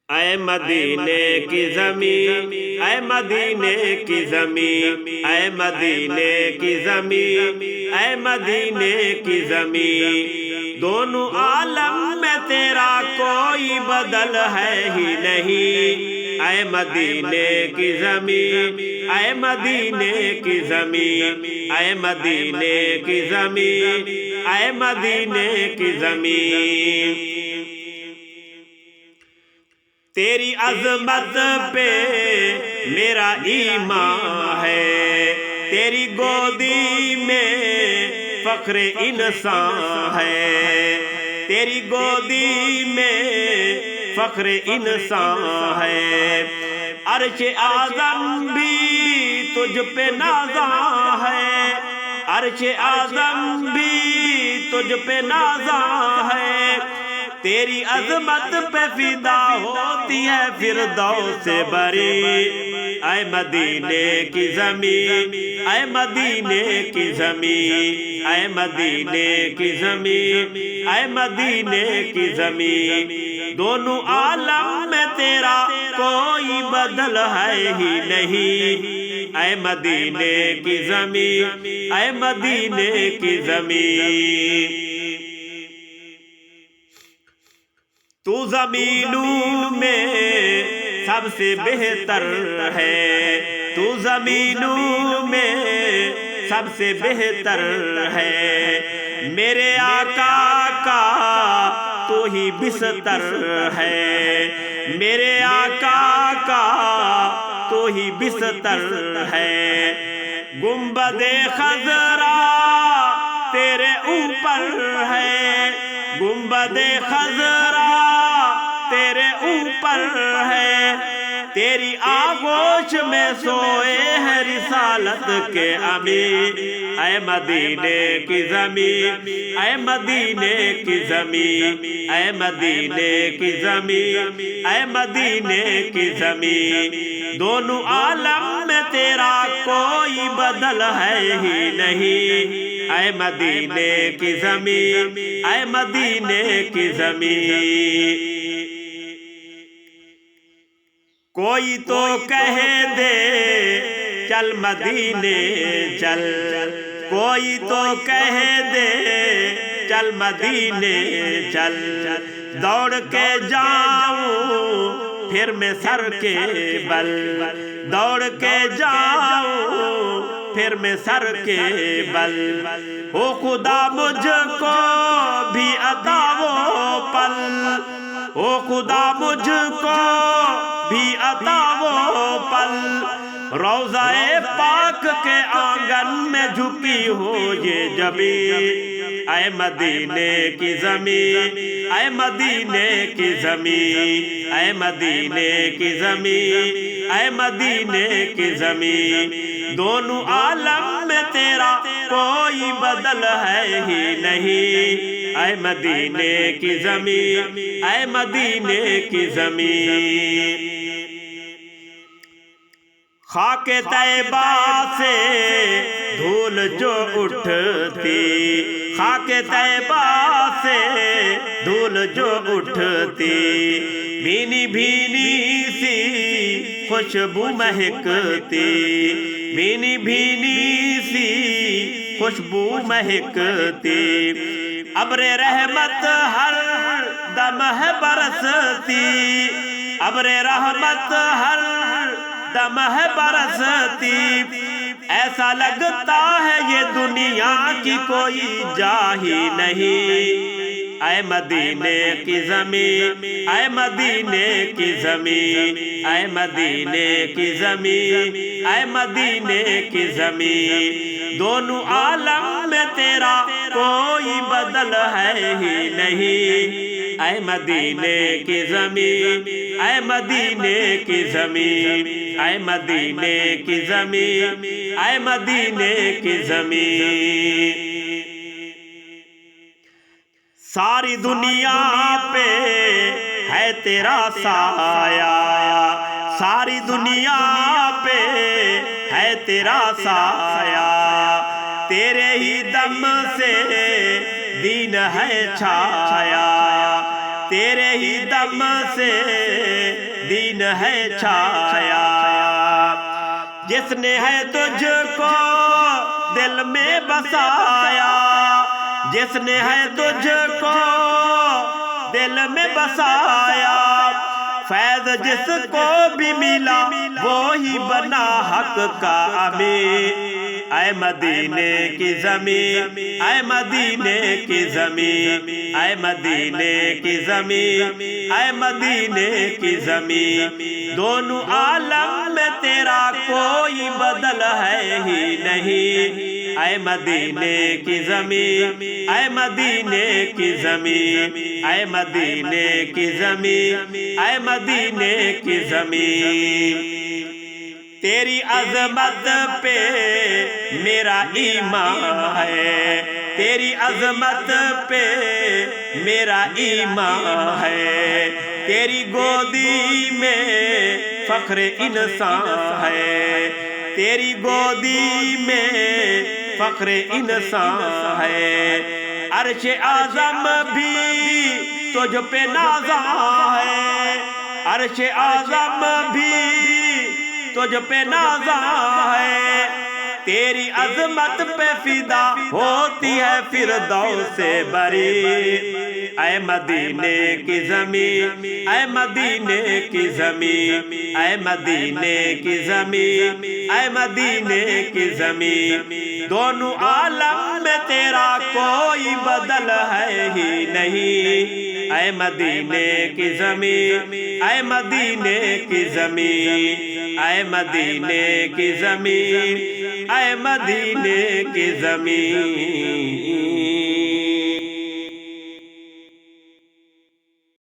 اے مدینے کی زمین، اے مدینے کی زمین، اے مدینے کی زمین، اے مدینے کی زمین، دونوں عالم میں تیرا کوئی بدل ہے ہی نہیں۔ اے مدینے کی زمین، اے مدینے کی زمین، اے مدینے کی زمین، اے مدینے کی زمین، تیری عظمت پہ میرا ایمان ہے، تیری گودی میں فخر انسان ہے، تیری گودی میں فخر انسان ہے، عرش اعظم بھی تجھ پہ نازاں ہے، عرش اعظم بھی تجھ پہ نازاں ہے، تیری عظمت پہ فدا ہوتی ہے فردوس بری۔ اے مدینے کی زمین، اے مدینے کی زمین، اے مدینے کی زمین، اے مدینے کی زمین، دونوں عالم میں تیرا کوئی بدل ہے ہی نہیں۔ اے مدینے کی زمین، اے مدینے کی زمین، تو زمینوں میں سب سے بہتر ہے، تو زمینوں میں سب سے بہتر ہے، میرے آقا کا تو ہی بستر ہے، میرے آقا کا تو ہی بستر ہے، گنبد خضرا تیرے اوپر ہے، گنبد خضرا تیرے اوپر ہے، تیری آغوش میں سوئے ہیں رسالت کے امیر۔ اے مدینے کی زمین، اے مدینے کی زمین، اے مدینے کی زمین، اے مدینے کی زمین، دونوں عالم میں تیرا کوئی بدل ہے ہی نہیں۔ اے مدینے کی زمین، اے مدینے کی زمین، کوئی تو کہہ دے چل مدینے چل، کوئی تو کہہ دے چل مدینے چل، دوڑ کے جاؤں پھر میں سر کے بل، دوڑ کے جاؤں پھر میں سر کے بل، او خدا مجھ کو بھی عطا وہ پل، او خدا مجھ کو بھی عطا وہ پل، روضہ پاک کے آنگن میں جھکی ہو یہ جبین۔ اے مدینے کی زمین، اے مدینے کی زمین، اے مدینے کی زمین، اے مدینے کی زمین، دونوں عالم میں تیرا کوئی بدل ہے ہی نہیں۔ اے مدینے کی زمین، اے مدینے کی زمین، خاک طیبہ سے دھول جو اٹھتی، خاک طیبہ سے دھول جو اٹھتی، بھینی بھینی سی خوشبو مہکتی، بھینی بھینی سی خوشبو مہکتی، ابر رحمت ہر دم ہے برستی، ابر رحمت ہر دم ہے برستی، ایسا لگتا ہے یہ دنیا کی کوئی جا ہی نہیں۔ اے مدینے کی زمین، اے مدینے کی زمین، اے مدینے کی زمین، اے مدینے کی زمین، دونوں عالم میں تیرا کوئی بدل ہے ہی نہیں۔ اے مدینے کی زمین، اے مدینے کی زمین، اے مدینے کی زمین، اے مدینے کی زمین، ساری دنیا پہ ہے تیرا سایہ، ساری دنیا پہ ہے تیرا سایہ، تیرے ہی دم سے دین ہے چھایا، تیرے ہی دم سے دین ہے چھایا، جس نے ہے تجھ کو دل میں بسایا، جس نے ہے تجھ کو دل میں بسایا، فیض جس کو بھی ملا وہی بنا حق کا امیر۔ اے مدینے کی زمین، اے مدینے کی زمین، اے مدینے کی زمین، اے مدینے کی زمین، دونوں عالم میں تیرا کوئی بدل ہے ہی نہیں۔ اے مدینے کی زمین، اے مدینے کی زمین، اے مدینے کی زمین، اے مدینے کی زمین، تیری عظمت پہ میرا ایمان ہے، تیری عظمت پہ میرا ایمان ہے، تیری گودی میں فخر انسان ہے، تیری گودی میں فخر انسان ہے، عرش اعظم بھی تجھ پہ نازاں ہے، عرش اعظم بھی تجھ پہ نازاں ہے، تیری عظمت پہ فدا ہوتی ہے فردوس بری۔ اے مدینے کی زمین، اے مدینے کی زمین، اے مدینے کی زمین، اے مدینے کی زمین، دونوں عالم میں تیرا کوئی بدل ہے ہی نہیں۔ اے مدینے کی زمین، اے مدینے کی زمین، اے مدینے کی زمین، اے مدینے کی زمین۔